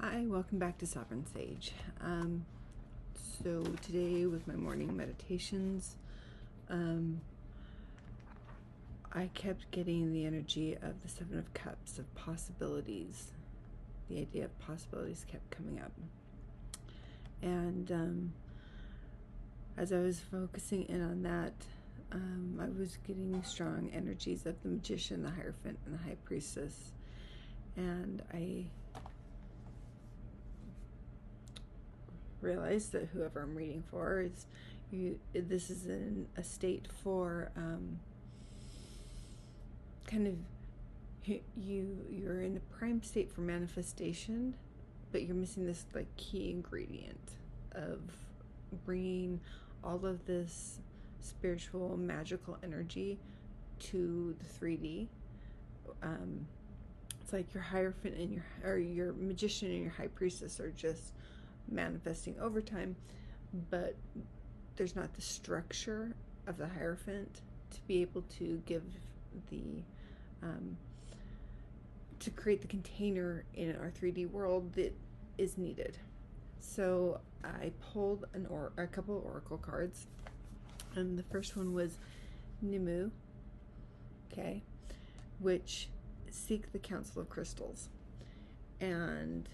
Hi, welcome back to Sovereign Sage. So today with my morning meditations, I kept getting the energy of the Seven of Cups, of possibilities. The idea of possibilities kept coming up. And as I was focusing in on that, I was getting strong energies of the Magician, the Hierophant, and the High Priestess. And I realize that whoever I'm reading for is this is in a state for kind of you're in the prime state for manifestation, but you're missing this like key ingredient of bringing all of this spiritual magical energy to the 3D. It's like your Hierophant and your Magician and your High Priestess are just manifesting over time, but there's not the structure of the Hierophant to be able to give the to create the container in our 3D world that is needed. So I pulled a couple of oracle cards, and the first one was Nimu, okay, which seek the Council of Crystals. And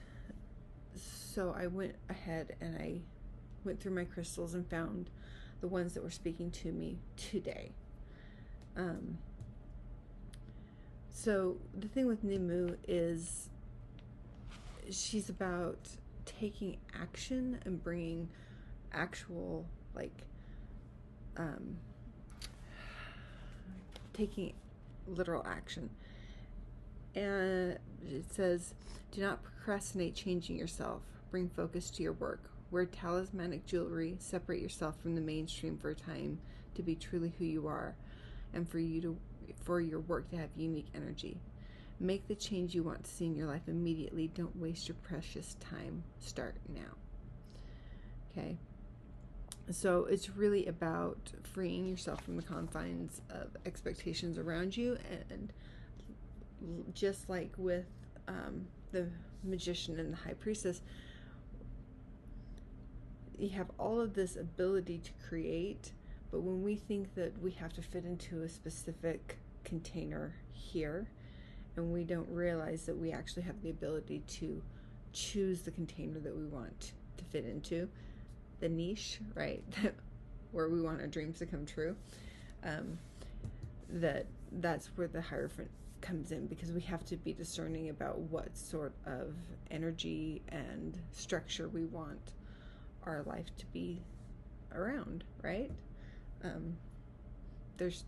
so I went ahead and I went through my crystals and found the ones that were speaking to me today. So the thing with Nimu is she's about taking action and bringing actual, like, taking literal action. And it says, do not procrastinate changing yourself. Bring focus to your work. Wear talismanic jewelry. Separate yourself from the mainstream for a time to be truly who you are, and for your work to have unique energy. Make the change you want to see in your life immediately. Don't waste your precious time. Start now. Okay. So it's really about freeing yourself from the confines of expectations around you, and just like with the Magician and the High Priestess, you have all of this ability to create, but when we think that we have to fit into a specific container here, and we don't realize that we actually have the ability to choose the container that we want to fit into, the niche, right, where we want our dreams to come true, that's where the Hierophant comes in, because we have to be discerning about what sort of energy and structure we want our life to be around, right? There's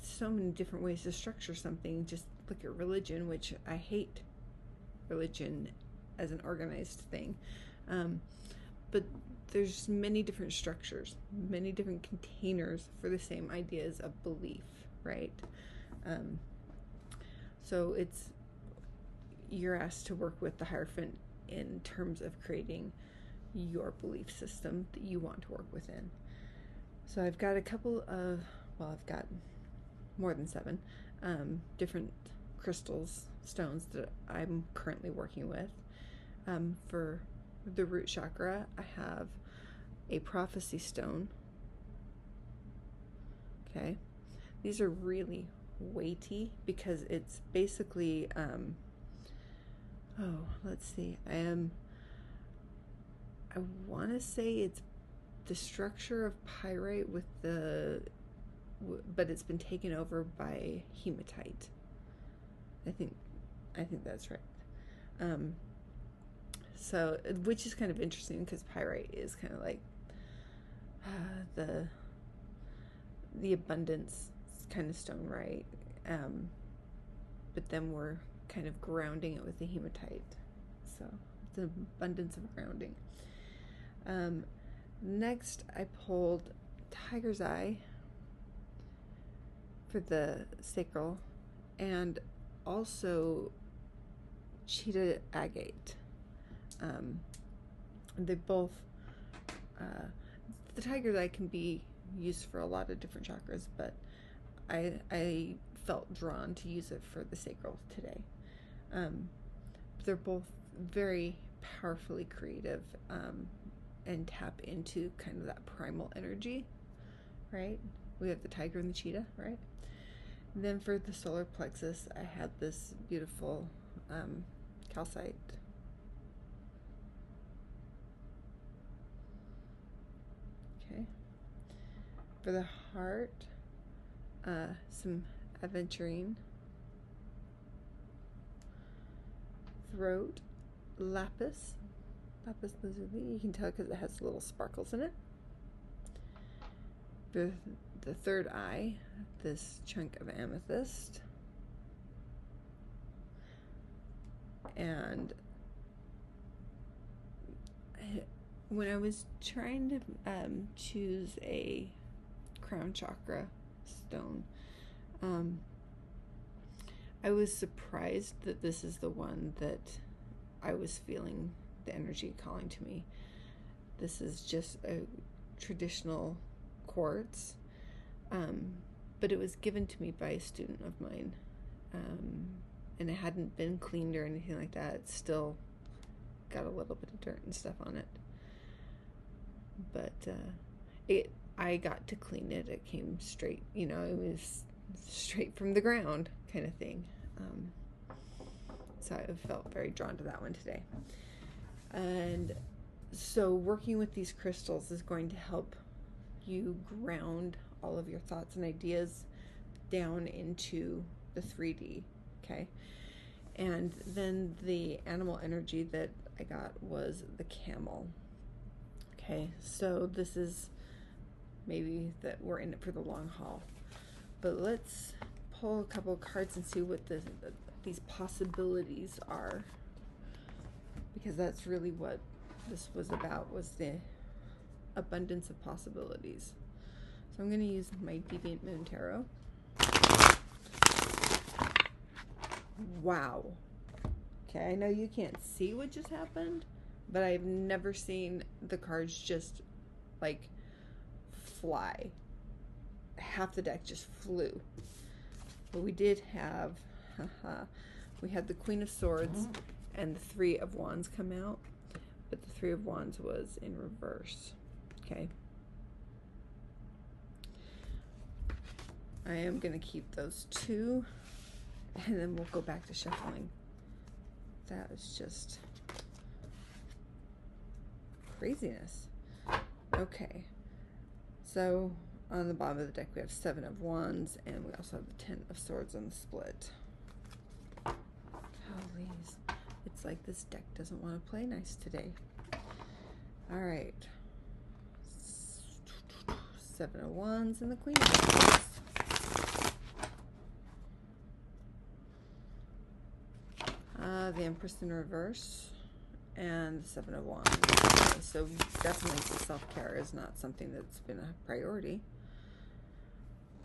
so many different ways to structure something. Just look at religion, which I hate religion as an organized thing, but there's many different structures, many different containers for the same ideas of belief, right? So you're asked to work with the Hierophant in terms of creating your belief system that you want to work within. So I've got I've got more than 7 different crystals, stones that I'm currently working with. For the root chakra, I have a prophecy stone. Okay. These are really weighty because it's basically let's see, I want to say it's the structure of pyrite with but it's been taken over by hematite. I think that's right. So, which is kind of interesting because pyrite is kind of like the abundance kind of stone, right? But then we're kind of grounding it with the hematite, so it's an abundance of grounding. Next, I pulled Tiger's Eye for the sacral, and also Cheetah Agate. They both, the Tiger's Eye can be used for a lot of different chakras, but I felt drawn to use it for the sacral today. They're both very powerfully creative, and tap into kind of that primal energy, right? We have the tiger and the cheetah, right? And then for the solar plexus, I had this beautiful calcite. Okay. For the heart, some aventurine. Throat, lapis lazuli. You can tell because it has little sparkles in it. For the third eye, this chunk of amethyst. And when I was trying to choose a crown chakra stone, I was surprised that this is the one that I was feeling the energy calling to me. This is just a traditional quartz, but it was given to me by a student of mine, and it hadn't been cleaned or anything like that. It's still got a little bit of dirt and stuff on it, but I got to clean it. It came straight, it was straight from the ground kind of thing. So I felt very drawn to that one today. And so working with these crystals is going to help you ground all of your thoughts and ideas down into the 3D, okay? And then the animal energy that I got was the camel. Okay, so this is maybe that we're in it for the long haul. But let's pull a couple of cards and see what these possibilities are, because that's really what this was about, was the abundance of possibilities. So I'm going to use my Deviant Moon Tarot. Wow. Okay, I know you can't see what just happened, but I've never seen the cards just like fly. Half the deck just flew. But we did have, we had the Queen of Swords and the Three of Wands come out, but the Three of Wands was in reverse. Okay. I am going to keep those two, and then we'll go back to shuffling. That was just craziness. Okay. So on the bottom of the deck, we have Seven of Wands, and we also have the Ten of Swords on the split. Holy, it's like this deck doesn't want to play nice today. All right. Seven of Wands and the Queen of Wands. The Empress in reverse, and the Seven of Wands. Okay, so definitely self-care is not something that's been a priority.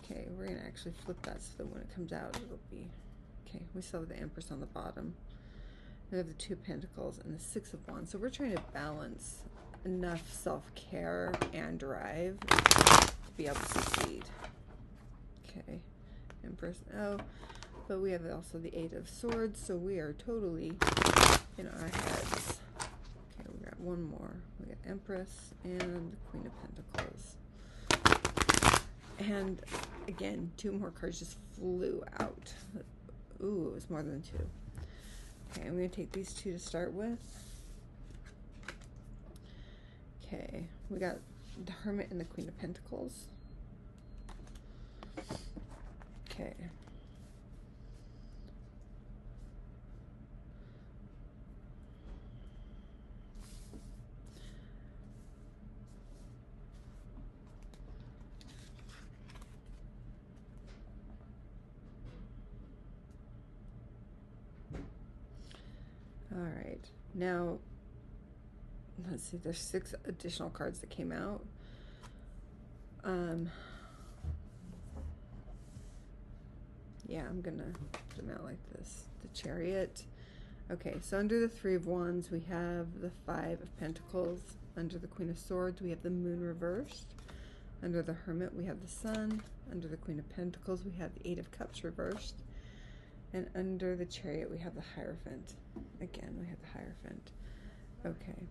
Okay, we're going to actually flip that so that when it comes out, it'll be... Okay, we still have the Empress on the bottom. We have the Two of Pentacles and the Six of Wands. So we're trying to balance enough self-care and drive to be able to succeed. Okay, Empress. Oh, but we have also the Eight of Swords, so we are totally in our heads. Okay, we got one more. We got Empress and the Queen of Pentacles. And again, two more cards just flew out. Ooh, it was more than two. Okay, I'm going to take these two to start with. Okay, we got the Hermit and the Queen of Pentacles. Okay. All right, now let's see, there's 6 additional cards that came out. Yeah, I'm gonna put them out like this. The Chariot. Okay, so under the Three of Wands, we have the Five of Pentacles. Under the Queen of Swords, we have the Moon reversed. Under the Hermit, we have the Sun. Under the Queen of Pentacles, we have the Eight of Cups reversed. And under the Chariot, we have the Hierophant. Again, we have the Hierophant. Okay.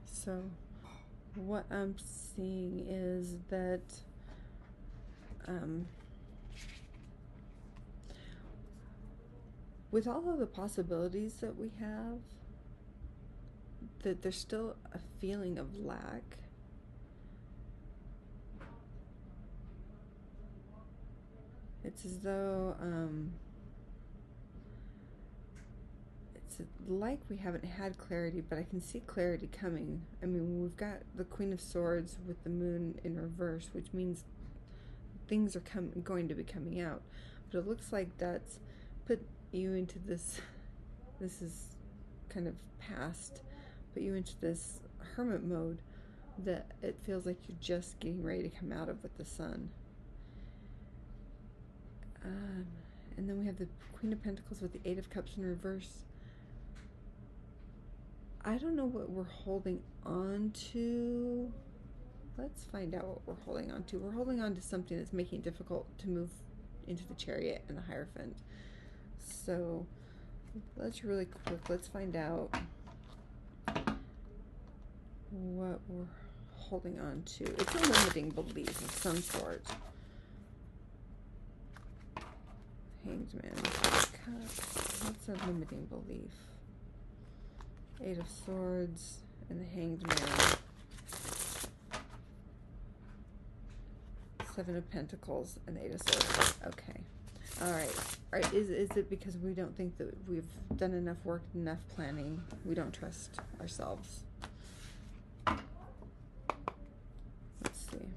So what I'm seeing is that with all of the possibilities that we have, that there's still a feeling of lack. It's as though it's like we haven't had clarity, but I can see clarity coming. I mean, we've got the Queen of Swords with the moon in reverse, which means things are going to be coming out. But it looks like that's put you into this is kind of past, put you into this hermit mode that it feels like you're just getting ready to come out of with the sun. And then we have the Queen of Pentacles with the Eight of Cups in reverse. I don't know what we're holding on to. Let's find out what we're holding on to. We're holding on to something that's making it difficult to move into the Chariot and the Hierophant. So let's really quick, let's find out what we're holding on to. It's a limiting belief of some sort. Hanged Man, Cups. What's a limiting belief? Eight of Swords and the Hanged Man. Seven of Pentacles and the Eight of Swords. Okay. All right. Is it because we don't think that we've done enough work, enough planning? We don't trust ourselves. Let's see.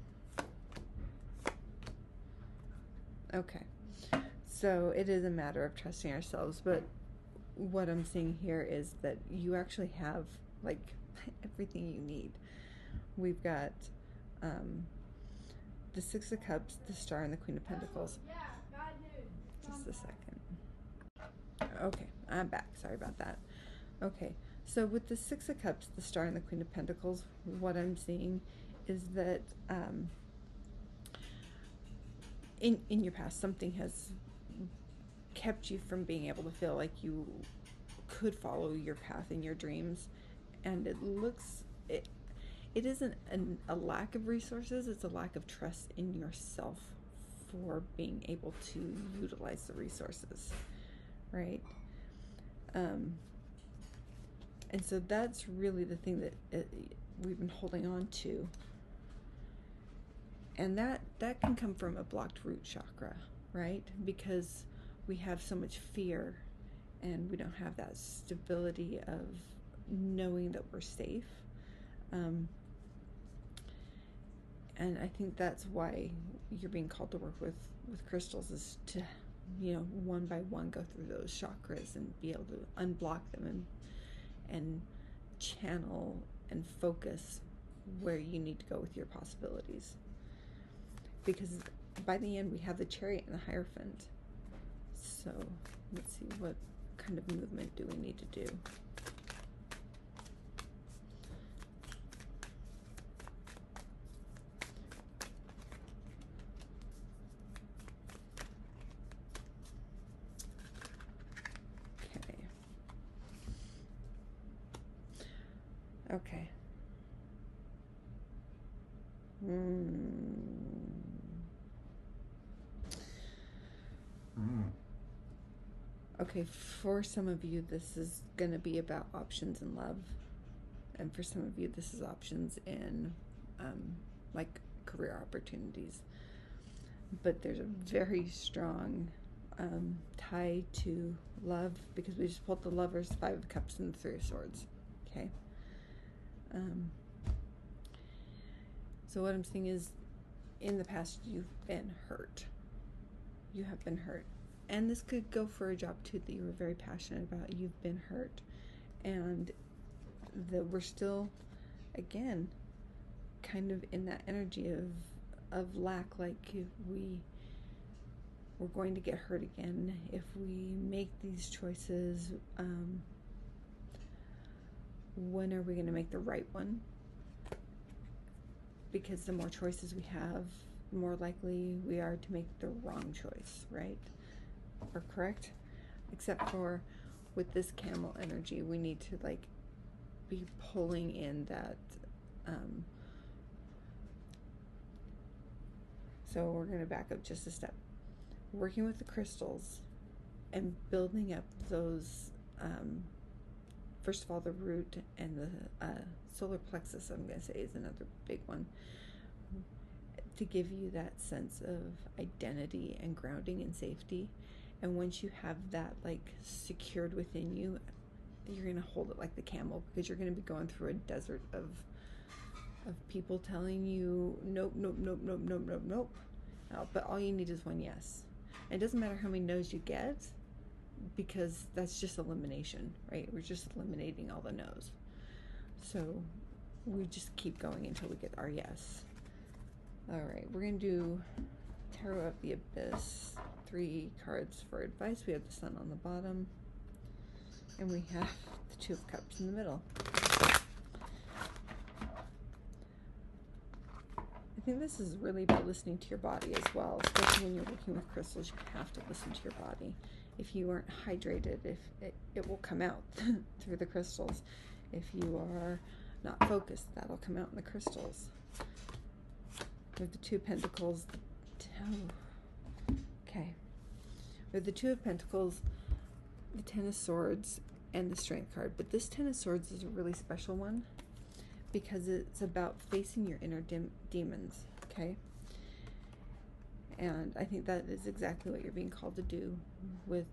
Okay. So it is a matter of trusting ourselves, but what I'm seeing here is that you actually have like everything you need. We've got the Six of Cups, the Star, and the Queen of Pentacles. Just a second. Okay, I'm back. Sorry about that. Okay, so with the Six of Cups, the Star, and the Queen of Pentacles, what I'm seeing is that in your past, something has kept you from being able to feel like you could follow your path in your dreams, and it isn't a lack of resources, it's a lack of trust in yourself for being able to utilize the resources, right? And so that's really the thing that we've been holding on to, and that can come from a blocked root chakra, right? Because we have so much fear and we don't have that stability of knowing that we're safe. And I think that's why you're being called to work with crystals, is to, one by one go through those chakras and be able to unblock them and channel and focus where you need to go with your possibilities. Because by the end, we have the Chariot and the Hierophant. So let's see, what kind of movement do we need to do? Okay. Okay, for some of you, this is going to be about options in love. And for some of you, this is options in, like, career opportunities. But there's a very strong tie to love, because we just pulled the Lovers, Five of Cups, and the Three of Swords. Okay. So what I'm seeing is, in the past, you've been hurt. You have been hurt. And this could go for a job too that you were very passionate about. You've been hurt. And that we're still, again, kind of in that energy of lack, like we're going to get hurt again if we make these choices. When are we going to make the right one? Because the more choices we have, the more likely we are to make the wrong choice, right? Or correct? Except for with this camel energy, we need to like be pulling in that. So we're going to back up just a step. Working with the crystals and building up those, first of all, the root and the solar plexus, I'm going to say, is another big one, to give you that sense of identity and grounding and safety. And once you have that like secured within you, you're going to hold it like the camel, because you're going to be going through a desert of people telling you nope, nope, nope, nope, nope, nope, nope. But all you need is one yes. And it doesn't matter how many no's you get, because that's just elimination, right? We're just eliminating all the no's. So we just keep going until we get our yes. All right, we're going to do Tarot of the Abyss, 3 cards for advice. We have the Sun on the bottom, and we have the Two of Cups in the middle. I think this is really about listening to your body as well, especially when you're working with crystals. You have to listen to your body. If you aren't hydrated, if it will come out through the crystals. If you are not focused, that'll come out in the crystals. With the Two of Pentacles, okay. With the Two of Pentacles, the Ten of Swords, and the Strength card. But this Ten of Swords is a really special one, because it's about facing your inner demons, okay? And I think that is exactly what you're being called to do with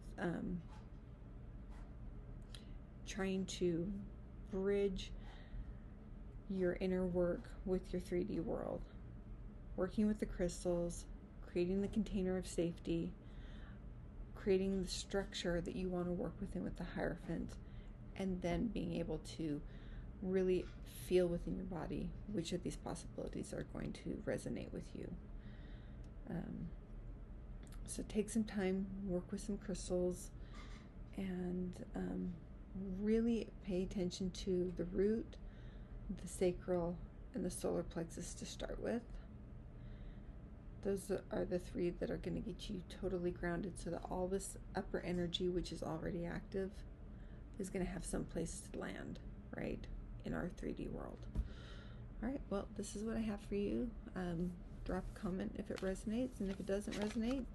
trying to bridge your inner work with your 3D world. Working with the crystals, creating the container of safety, creating the structure that you want to work within with the Hierophant, and then being able to really feel within your body which of these possibilities are going to resonate with you. So take some time, work with some crystals, and really pay attention to the root, the sacral, and the solar plexus to start with. Those are the 3 that are going to get you totally grounded, so that all this upper energy, which is already active, is going to have some place to land, right, in our 3D world. All right, well, this is what I have for you. Drop a comment if it resonates, and if it doesn't resonate,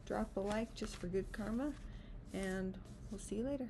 drop a like just for good karma, and we'll see you later.